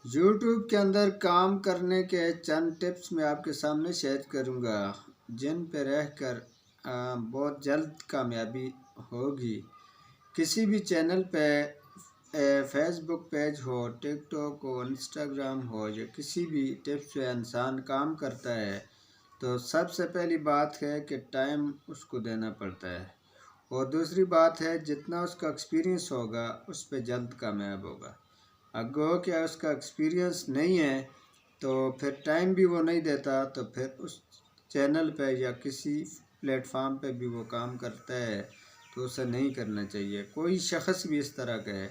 YouTube के अंदर काम करने के चंद टिप्स मैं आपके सामने शेयर करूंगा, जिन पर रहकर बहुत जल्द कामयाबी होगी। किसी भी चैनल पे फेसबुक पेज हो, टिकटॉक हो, इंस्टाग्राम हो, या किसी भी टिप्स पे इंसान काम करता है तो सबसे पहली बात है कि टाइम उसको देना पड़ता है। और दूसरी बात है, जितना उसका एक्सपीरियंस होगा उस पर जल्द कामयाब होगा। अगर क्या उसका एक्सपीरियंस नहीं है तो फिर टाइम भी वो नहीं देता, तो फिर उस चैनल पे या किसी प्लेटफार्म पे भी वो काम करता है तो उसे नहीं करना चाहिए। कोई शख्स भी इस तरह का है।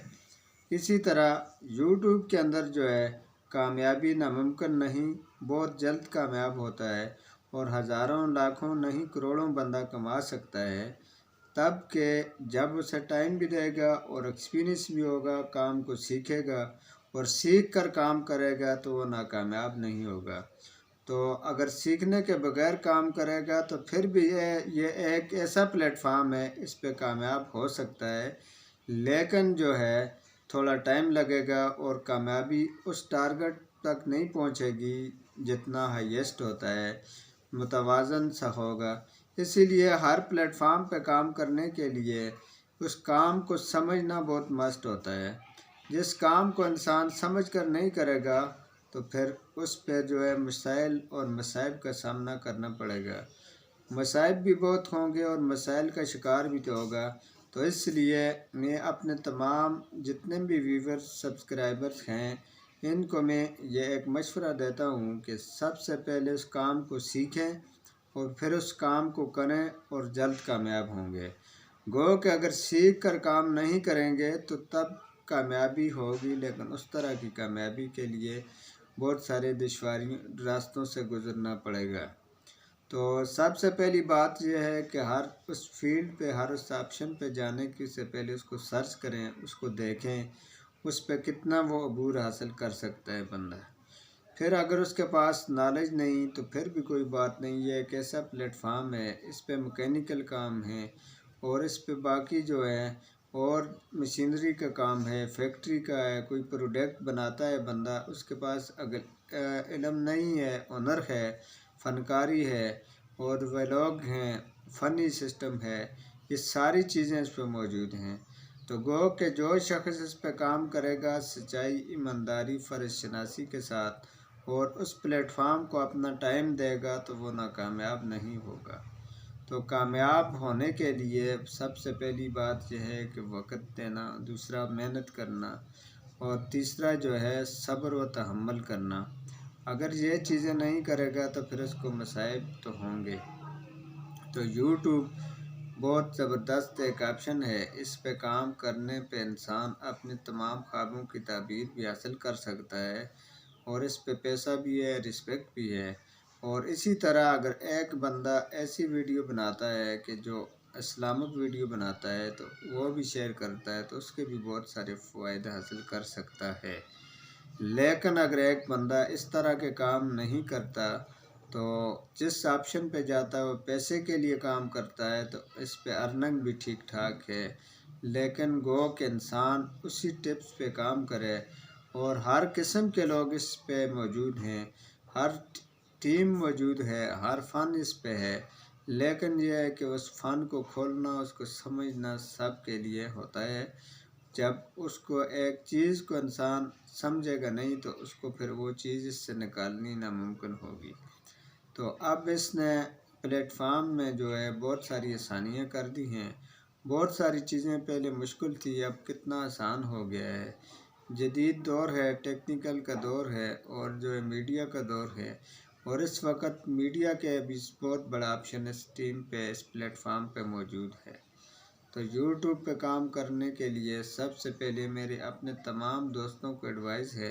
इसी तरह यूट्यूब के अंदर जो है, कामयाबी नामुमकिन नहीं, बहुत जल्द कामयाब होता है और हज़ारों लाखों नहीं करोड़ों बंदा कमा सकता है, तब के जब उसे टाइम भी देगा और एक्सपीरियंस भी होगा, काम को सीखेगा और सीख कर काम करेगा तो वो नाकामयाब नहीं होगा। तो अगर सीखने के बगैर काम करेगा तो फिर भी ये एक ऐसा प्लेटफार्म है, इस पे कामयाब हो सकता है, लेकिन जो है थोड़ा टाइम लगेगा और कामयाबी उस टारगेट तक नहीं पहुंचेगी जितना हाईएस्ट होता है, मुतवाज़न सा होगा। इसीलिए हर प्लेटफार्म पे काम करने के लिए उस काम को समझना बहुत मस्ट होता है। जिस काम को इंसान समझ कर नहीं करेगा तो फिर उस पे जो है मसाइल और मसाइब का सामना करना पड़ेगा। मसाइब भी बहुत होंगे और मसाइल का शिकार भी तो होगा। तो इसलिए मैं अपने तमाम जितने भी व्यूवर्स सब्सक्राइबर्स हैं, इनको मैं ये एक मशवरा देता हूँ कि सबसे पहले उस काम को सीखें और फिर उस काम को करें और जल्द कामयाब होंगे। गो कि अगर सीख कर काम नहीं करेंगे तो तब कामयाबी होगी, लेकिन उस तरह की कामयाबी के लिए बहुत सारे दुश्वारी रास्तों से गुजरना पड़ेगा। तो सबसे पहली बात यह है कि हर उस फील्ड पे, हर उस ऑप्शन पे जाने की से पहले उसको सर्च करें, उसको देखें, उस पे कितना वो अबूर हासिल कर सकता है बंदा। फिर अगर उसके पास नॉलेज नहीं तो फिर भी कोई बात नहीं, ये एक ऐसा प्लेटफार्म है, इस पे मैकेनिकल काम है और इस पे बाकी जो है और मशीनरी का काम है, फैक्ट्री का है, कोई प्रोडक्ट बनाता है बंदा, उसके पास अगर इल्म नहीं है, हुनर है, फनकारी है और व्लॉग हैं, फ़नी सिस्टम है, ये सारी चीज़ें इस पर मौजूद हैं। तो गो के जो शख्स इस पे काम करेगा सच्चाई, ईमानदारी, फ़र्ज़ शनासी के साथ और उस प्लेटफार्म को अपना टाइम देगा तो वो नाकामयाब नहीं होगा। तो कामयाब होने के लिए सबसे पहली बात यह है कि वक़्त देना, दूसरा मेहनत करना और तीसरा जो है सब्र व तहम्मुल करना। अगर ये चीज़ें नहीं करेगा तो फिर उसको मसाइब तो होंगे। तो यूट्यूब बहुत ज़बरदस्त एक ऑप्शन है, इस पे काम करने पे इंसान अपने तमाम ख्वाबों की ताबीर भी हासिल कर सकता है और इस पे पैसा भी है, रिस्पेक्ट भी है। और इसी तरह अगर एक बंदा ऐसी वीडियो बनाता है कि जो इस्लामिक वीडियो बनाता है तो वो भी शेयर करता है तो उसके भी बहुत सारे फ़ायदे हासिल कर सकता है। लेकिन अगर एक बंदा इस तरह के काम नहीं करता तो जिस ऑप्शन पे जाता है वो पैसे के लिए काम करता है, तो इस पे अर्निंग भी ठीक ठाक है। लेकिन गो के इंसान उसी टिप्स पे काम करे और हर किस्म के लोग इस पे मौजूद हैं, हर टीम मौजूद है, हर फ़न इस पे है, लेकिन यह है कि उस फ़न को खोलना, उसको समझना सब के लिए होता है। जब उसको एक चीज़ को इंसान समझेगा नहीं तो उसको फिर वो चीज़ इससे निकालनी नामुमकिन होगी। तो अब इसने प्लेटफार्म में जो है बहुत सारी आसानियाँ कर दी हैं। बहुत सारी चीज़ें पहले मुश्किल थी, अब कितना आसान हो गया है। जदीद दौर है, टेक्निकल का दौर है और जो है मीडिया का दौर है। और इस वक्त मीडिया के भी बहुत बड़ा ऑप्शन इस टीम पे, इस प्लेटफार्म पे मौजूद है। तो यूट्यूब पे काम करने के लिए सबसे पहले मेरे अपने तमाम दोस्तों को एडवाइस है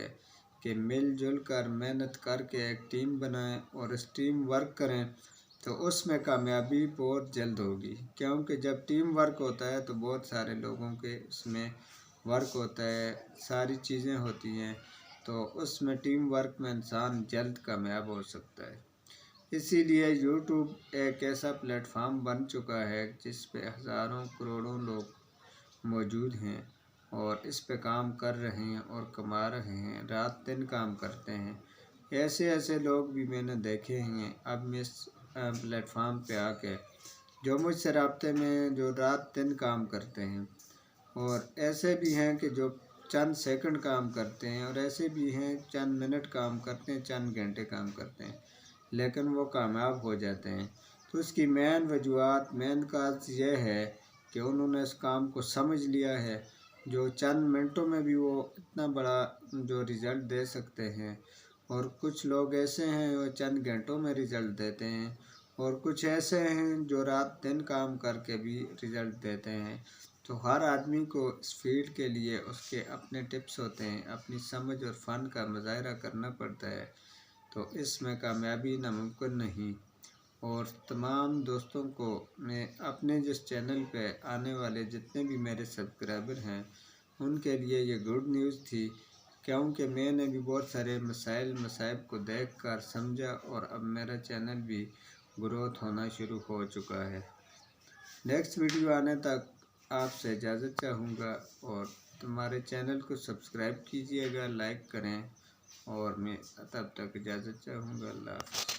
कि मिलजुल कर मेहनत करके एक टीम बनाएं और इस टीम वर्क करें तो उसमें कामयाबी बहुत जल्द होगी। क्योंकि जब टीम वर्क होता है तो बहुत सारे लोगों के उसमें वर्क होता है, सारी चीज़ें होती हैं, तो उसमें टीम वर्क में इंसान जल्द कामयाब हो सकता है। इसीलिए यूट्यूब एक ऐसा प्लेटफार्म बन चुका है जिस पे हज़ारों करोड़ों लोग मौजूद हैं اور اس پہ کام کر رہے ہیں اور کما رہے ہیں، رات دن کام کرتے ہیں۔ ایسے لوگ بھی میں نے دیکھے ہیں اب میں اس پلیٹ فارم پہ آ کے، جو مجھ سے رابطے میں جو رات دن کام کرتے ہیں، اور ایسے بھی ہیں کہ جو چند سیکنڈ کام کرتے ہیں، اور ایسے بھی ہیں چند منٹ کام کرتے ہیں، چند گھنٹے کام کرتے ہیں، لیکن وہ کامیاب ہو جاتے ہیں۔ تو اس کی مین کاز یہ ہے کہ انہوں نے اس کام کو سمجھ لیا ہے، جو چند منٹوں میں بھی وہ اتنا بڑا جو رزلٹ دے سکتے ہیں، اور کچھ لوگ ایسے ہیں وہ چند گھنٹوں میں رزلٹ دیتے ہیں، اور کچھ ایسے ہیں جو رات دن کام کر کے بھی رزلٹ دیتے ہیں۔ تو ہر آدمی کو اس فیلڈ کے لیے اس کے اپنے ٹپس ہوتے ہیں، اپنی سمجھ اور فن کا مظاہرہ کرنا پڑتا ہے، تو اس میں کامیابی ناممکن نہیں۔ اور تمام دوستوں کو میں اپنے جس چینل پہ آنے والے جتنے بھی میرے سبسکرائبر ہیں ان کے لیے یہ گڈ نیوز تھی، کیونکہ میں نے بھی بہت سارے مصائب کو دیکھ کر سمجھا، اور اب میرا چینل بھی گروتھ ہونا شروع ہو چکا ہے۔ نیکسٹ ویڈیو آنے تک آپ سے اجازت چاہوں گا، اور تمہارے چینل کو سبسکرائب کیجئے گا، لائک کریں، اور میں تب تک اجازت چاہوں گا۔ اللہ حافظ۔